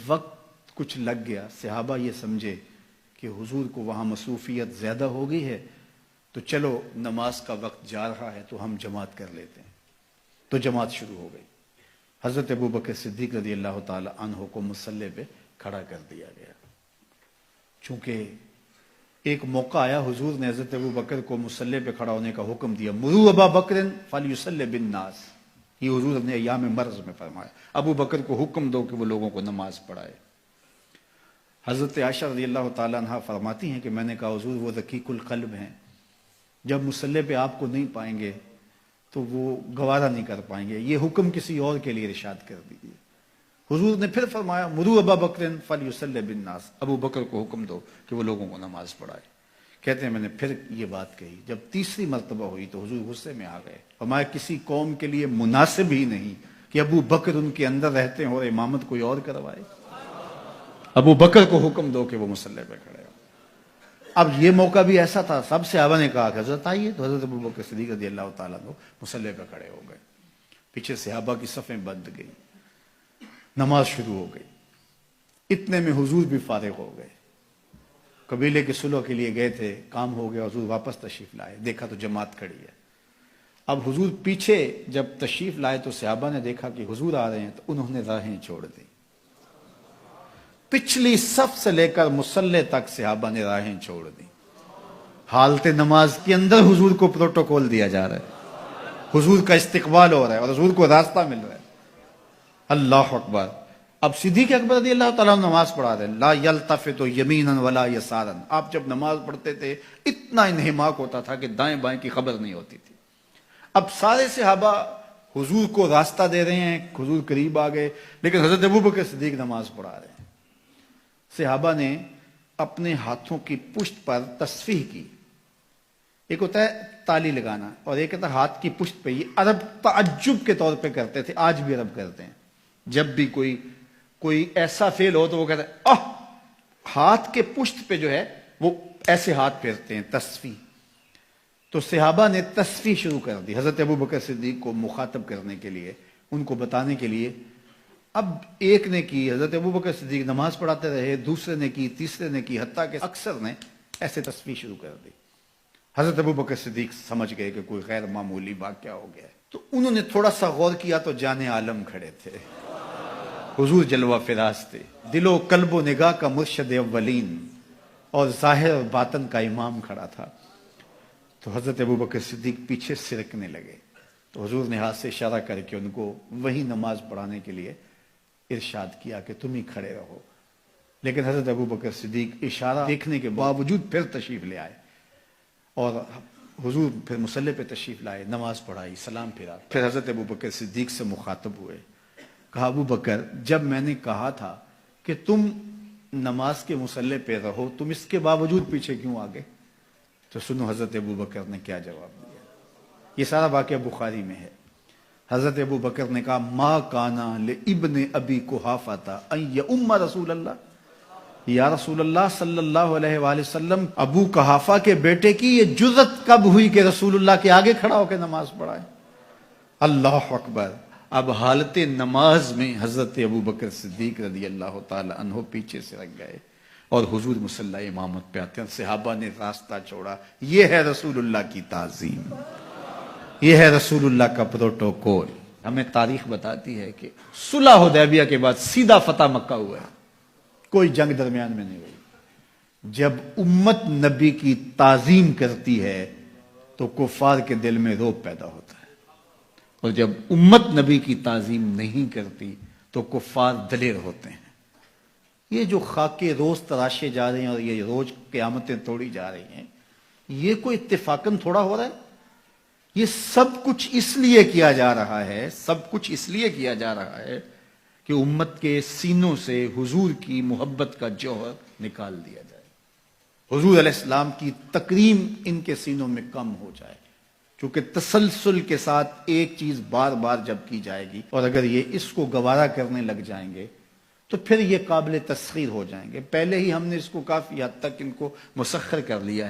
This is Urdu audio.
وقت کچھ لگ گیا، صحابہ یہ سمجھے کہ حضور کو وہاں مصروفیت زیادہ ہو گئی ہے، تو چلو نماز کا وقت جا رہا ہے تو ہم جماعت کر لیتے ہیں، تو جماعت شروع ہو گئی۔ حضرت ابوبکر صدیق رضی اللہ تعالی عنہ کو مصلی پہ کھڑا کر دیا گیا۔ چونکہ ایک موقع آیا، حضور نے حضرت ابوبکر کو مصلی پہ کھڑا ہونے کا حکم دیا، مروا ابا بکر فلیصلی بالناس، یہ حضور نے ایام مرض میں فرمایا، ابو بکر کو حکم دو کہ وہ لوگوں کو نماز پڑھائے۔ حضرت عائشہ رضی اللہ تعالیٰ عنہ فرماتی ہیں کہ میں نے کہا حضور وہ رقیق القلب ہیں، جب مصلی پہ آپ کو نہیں پائیں گے تو وہ گوارا نہیں کر پائیں گے، یہ حکم کسی اور کے لیے ارشاد کر دیجیے۔ حضور نے پھر فرمایا مروا ابا بکر فلیصلی بالناس، ابو بکر کو حکم دو کہ وہ لوگوں کو نماز پڑھائے۔ کہتے ہیں میں نے پھر یہ بات کہی، جب تیسری مرتبہ ہوئی تو حضور غصے میں آ گئے، فرمایا کسی قوم کے لیے مناسب ہی نہیں کہ ابو بکر ان کے اندر رہتے ہیں اور امامت کوئی اور کروائے، ابو بکر کو حکم دو کہ وہ مصلی پہ کھڑے ہو۔ اب یہ موقع بھی ایسا تھا، سب صحابہ نے کہا کہ حضرت آئیے، تو حضرت ابو بکر صدیق رضی اللہ تعالیٰ عنہ مصلی پہ کھڑے ہو گئے، پیچھے صحابہ کی صفیں بند گئی، نماز شروع ہو گئی۔ اتنے میں حضور بھی فارغ ہو گئے، قبیلے کے صلح کے لیے گئے تھے، کام ہو گیا، حضور واپس تشریف لائے، دیکھا تو جماعت کھڑی ہے۔ اب حضور پیچھے جب تشریف لائے تو صحابہ نے دیکھا کہ حضور آ رہے ہیں، تو انہوں نے راہیں چھوڑ دی، پچھلی صف سے لے کر مصلی تک صحابہ نے راہیں چھوڑ دی۔ حالت نماز کے اندر حضور کو پروٹوکول دیا جا رہا ہے، حضور کا استقبال ہو رہا ہے اور حضور کو راستہ مل رہا ہے۔ اللہ اکبر۔ اب صدیق اکبر رضی اللہ تعالیٰ نماز پڑھا رہے ہیں، لا یلتفت یمینا ولا یسارا، آپ جب نماز پڑھتے تھے اتنا انہماک ہوتا تھا کہ دائیں بائیں کی خبر نہیں ہوتی تھی۔ اب سارے صحابہ حضور کو راستہ دے رہے ہیں، حضور قریب آ گئے، لیکن حضرت ابوبکر صدیق نماز پڑھا رہے ہیں۔ صحابہ نے اپنے ہاتھوں کی پشت پر تصفیح کی، ایک ہوتا ہے تالی لگانا اور ایک ہوتا ہے ہاتھ کی پشت پہ، یہ عرب تعجب کے طور پہ کرتے تھے، آج بھی عرب کرتے ہیں، جب بھی کوئی ایسا فعل ہو تو وہ کہتے ہیں ہاتھ کے پشت پہ جو ہے وہ ایسے ہاتھ پھیرتے ہیں، تصفیح۔ تو صحابہ نے تصفیح شروع کر دی حضرت ابوبکر صدیق کو مخاطب کرنے کے لیے، ان کو بتانے کے لیے۔ اب ایک نے کی، حضرت ابوبکر صدیق نماز پڑھاتے رہے، دوسرے نے کی، تیسرے نے کی، حتیٰ کہ اکثر نے ایسے تصفیح شروع کر دی۔ حضرت ابوبکر صدیق سمجھ گئے کہ کوئی غیر معمولی واقعہ ہو گیا ہے، تو انہوں نے تھوڑا سا غور کیا تو جان عالم کھڑے تھے، حضور جلوہ فراز تھے، دل و قلب و نگاہ کا مرشد اولین اور ظاہر اور باطن کا امام کھڑا تھا۔ تو حضرت ابوبکر صدیق پیچھے سرکنے لگے، تو حضور نے ہاتھ سے اشارہ کر کے ان کو وہی نماز پڑھانے کے لیے ارشاد کیا کہ تم ہی کھڑے رہو۔ لیکن حضرت ابوبکر صدیق اشارہ دیکھنے کے باوجود پھر تشریف لے آئے اور حضور پھر مصلی پہ تشریف لائے، نماز پڑھائی، سلام پھرا، پھر حضرت ابوبکر صدیق سے مخاطب ہوئے، کہا ابو بکر جب میں نے کہا تھا کہ تم نماز کے مصلی پہ رہو، تم اس کے باوجود پیچھے کیوں آ گئے؟ تو سنو حضرت ابوبکر نے کیا جواب دیا، یہ سارا واقعہ بخاری میں ہے۔ حضرت ابوبکر نے کہا ما کانا لابن ابی قحافہ ان یؤم رسول اللہ، یا رسول اللہ صلی اللہ علیہ وآلہ وسلم، ابو قحافہ کے بیٹے کی یہ جرأت کب ہوئی کہ رسول اللہ کے آگے کھڑا ہو کے نماز پڑھائے؟ اللہ اکبر۔ اب حالت نماز میں حضرت ابوبکر صدیق رضی اللہ تعالی عنہ پیچھے سے رکھ گئے اور حضور مصلی امامت پہ آتے ہیں، صحابہ نے راستہ چھوڑا۔ یہ ہے رسول اللہ کی تعظیم، یہ ہے رسول اللہ کا پروٹوکول۔ ہمیں تاریخ بتاتی ہے کہ صلح حدیبیہ کے بعد سیدھا فتح مکہ ہوا ہے، کوئی جنگ درمیان میں نہیں ہوئی۔ جب امت نبی کی تعظیم کرتی ہے تو کفار کے دل میں رعب پیدا ہوتا ہے، اور جب امت نبی کی تعظیم نہیں کرتی تو کفار دلیر ہوتے ہیں۔ یہ جو خاکے روز تراشے جا رہے ہیں اور یہ روز قیامتیں توڑی جا رہی ہیں، یہ کوئی اتفاقاً تھوڑا ہو رہا ہے، یہ سب کچھ اس لیے کیا جا رہا ہے، سب کچھ اس لیے کیا جا رہا ہے کہ امت کے سینوں سے حضور کی محبت کا جوہر نکال دیا جائے، حضور علیہ السلام کی تکریم ان کے سینوں میں کم ہو جائے، کیونکہ تسلسل کے ساتھ ایک چیز بار بار جب کی جائے گی اور اگر یہ اس کو گوارا کرنے لگ جائیں گے تو پھر یہ قابل تسخیر ہو جائیں گے۔ پہلے ہی ہم نے اس کو کافی حد تک ان کو مسخر کر لیا ہے۔